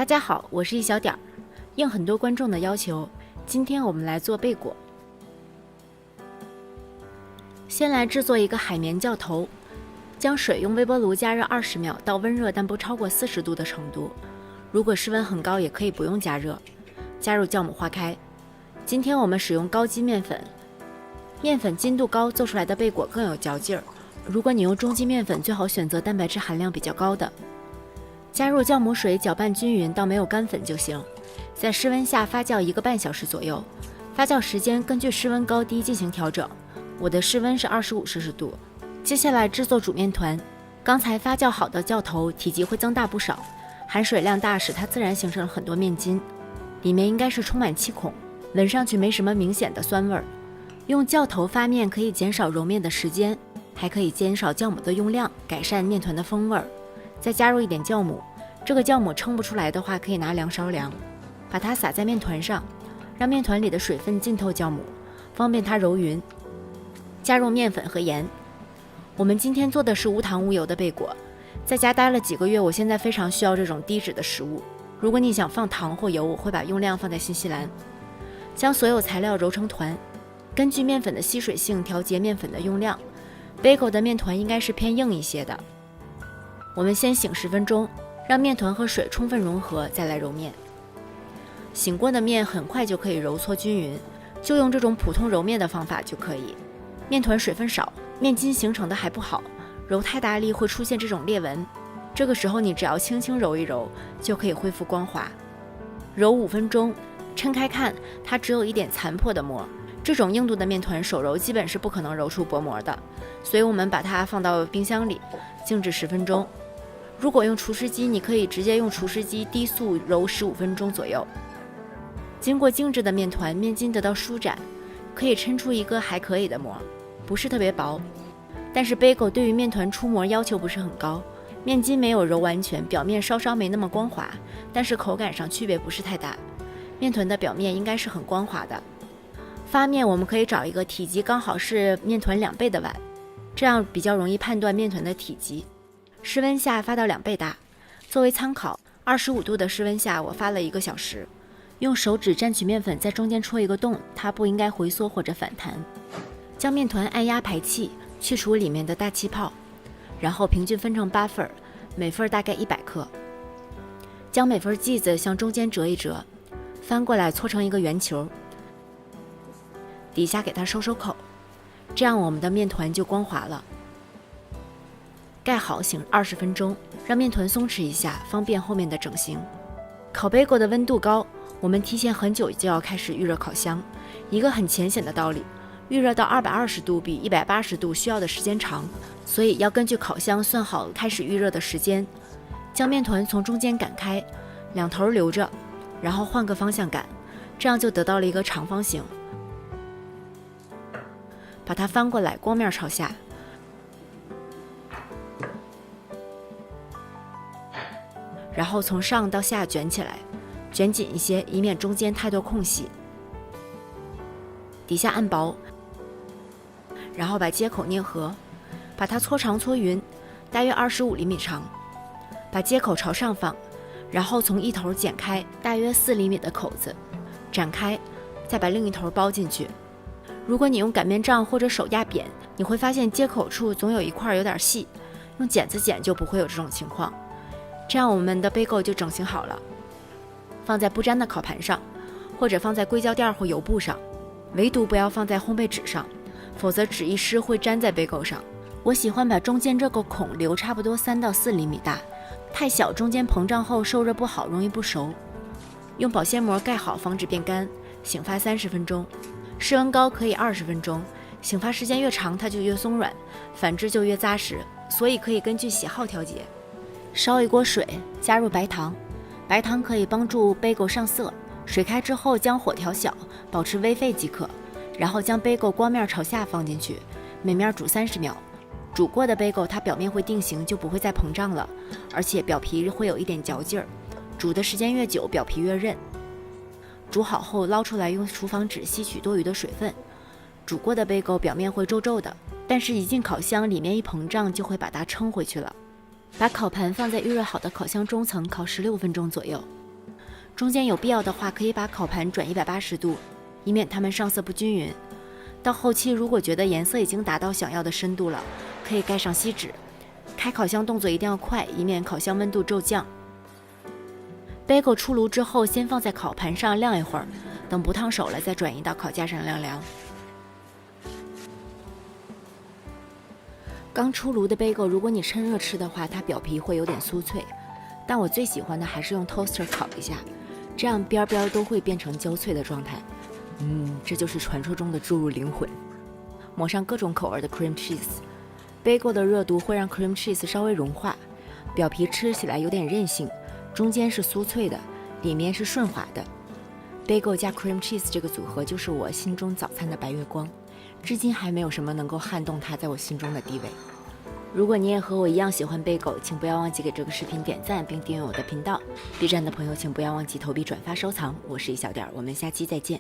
大家好，我是一小点儿。应很多观众的要求，今天我们来做贝果。先来制作一个海绵教头，将水用微波炉加热20秒到温热但不超过40度的程度。如果室温很高，也可以不用加热。加入酵母化开。今天我们使用高筋面粉，面粉筋度高，做出来的贝果更有嚼劲儿。如果你用中筋面粉，最好选择蛋白质含量比较高的。加入酵母水，搅拌均匀到没有干粉就行。在室温下发酵1个半小时左右，发酵时间根据室温高低进行调整。我的室温是25摄氏度。接下来制作煮面团。刚才发酵好的酵头体积会增大不少，含水量大，使它自然形成了很多面筋，里面应该是充满气孔，闻上去没什么明显的酸味儿。用酵头发面可以减少揉面的时间，还可以减少酵母的用量，改善面团的风味儿。再加入一点酵母，这个酵母称不出来的话，可以拿凉勺量，把它撒在面团上，让面团里的水分浸透酵母，方便它揉匀。加入面粉和盐。我们今天做的是无糖无油的贝果，在家待了几个月，我现在非常需要这种低脂的食物。如果你想放糖或油，我会把用量放在新西兰。将所有材料揉成团，根据面粉的吸水性调节面粉的用量。贝果的面团应该是偏硬一些的。我们先醒10分钟，让面团和水充分融合，再来揉面。醒过的面很快就可以揉搓均匀，就用这种普通揉面的方法就可以。面团水分少，面筋形成的还不好，揉太大力会出现这种裂纹。这个时候你只要轻轻揉一揉，就可以恢复光滑。揉5分钟，抻开看，它只有一点残破的膜。这种硬度的面团手揉基本是不可能揉出薄膜的，所以我们把它放到冰箱里静置10分钟。如果用厨师机，你可以直接用厨师机低速揉15分钟左右。经过静置的面团，面筋得到舒展，可以抻出一个还可以的膜，不是特别薄。但是贝果对于面团出膜要求不是很高，面筋没有揉完全，表面稍稍没那么光滑，但是口感上区别不是太大。面团的表面应该是很光滑的。发面我们可以找一个体积刚好是面团2倍的碗，这样比较容易判断面团的体积。室温下发到2倍大。作为参考，25度的室温下我发了1个小时。用手指蘸取面粉，在中间戳一个洞，它不应该回缩或者反弹。将面团按压排气，去除里面的大气泡，然后平均分成8份，每份大概100克。将每份剂子向中间折一折，翻过来搓成一个圆球，底下给它收收口，这样我们的面团就光滑了。盖好醒20分钟，让面团松弛一下，方便后面的整形。烤贝果的温度高，我们提前很久就要开始预热烤箱。一个很浅显的道理，预热到220度比180度需要的时间长，所以要根据烤箱算好开始预热的时间。将面团从中间擀开，2头留着，然后换个方向擀，这样就得到了一个长方形。把它翻过来，光面朝下，然后从上到下卷起来，卷紧一些，以免中间太多空隙。底下按薄，然后把接口捏合，把它搓长搓匀，大约25厘米长。把接口朝上放，然后从一头剪开大约4厘米的口子，展开，再把另一头包进去。如果你用擀面杖或者手压扁，你会发现接口处总有一块有点细，用剪子剪就不会有这种情况。这样我们的贝果就整形好了。放在不粘的烤盘上，或者放在硅胶垫或油布上，唯独不要放在烘焙纸上，否则纸一湿会粘在贝果上。我喜欢把中间这个孔留差不多3到4厘米大，太小中间膨胀后受热不好，容易不熟。用保鲜膜盖好，防止变干。醒发30分钟，室温高可以20分钟，醒发时间越长它就越松软，反之就越扎实，所以可以根据喜好调节。烧一锅水，加入白糖，白糖可以帮助贝果上色。水开之后将火调小，保持微沸即可。然后将贝果光面朝下放进去，每面煮30秒。煮过的贝果它表面会定型，就不会再膨胀了，而且表皮会有一点嚼劲儿。煮的时间越久，表皮越韧。煮好后捞出来，用厨房纸吸取多余的水分。煮过的贝果表面会皱皱的，但是一进烤箱，里面一膨胀就会把它撑回去了。把烤盘放在预热好的烤箱中层，烤16分钟左右。中间有必要的话，可以把烤盘转180度，以免它们上色不均匀。到后期如果觉得颜色已经达到想要的深度了，可以盖上锡纸。开烤箱动作一定要快，以免烤箱温度骤降。bagel 出炉之后，先放在烤盘上晾一会儿，等不烫手了再转移到烤架上晾凉。刚出炉的 bagel， 如果你趁热吃的话，它表皮会有点酥脆，但我最喜欢的还是用 toaster 烤一下，这样边边都会变成焦脆的状态。这就是传说中的注入灵魂。抹上各种口味的 cream cheese。bagel 的热度会让 cream cheese 稍微融化，表皮吃起来有点韧性，中间是酥脆的，里面是顺滑的。bagel 加 cream cheese 这个组合就是我心中早餐的白月光，至今还没有什么能够撼动它在我心中的地位。如果你也和我一样喜欢bagel，请不要忘记给这个视频点赞并订阅我的频道。B 站的朋友请不要忘记投币、转发、收藏。我是一小点，我们下期再见。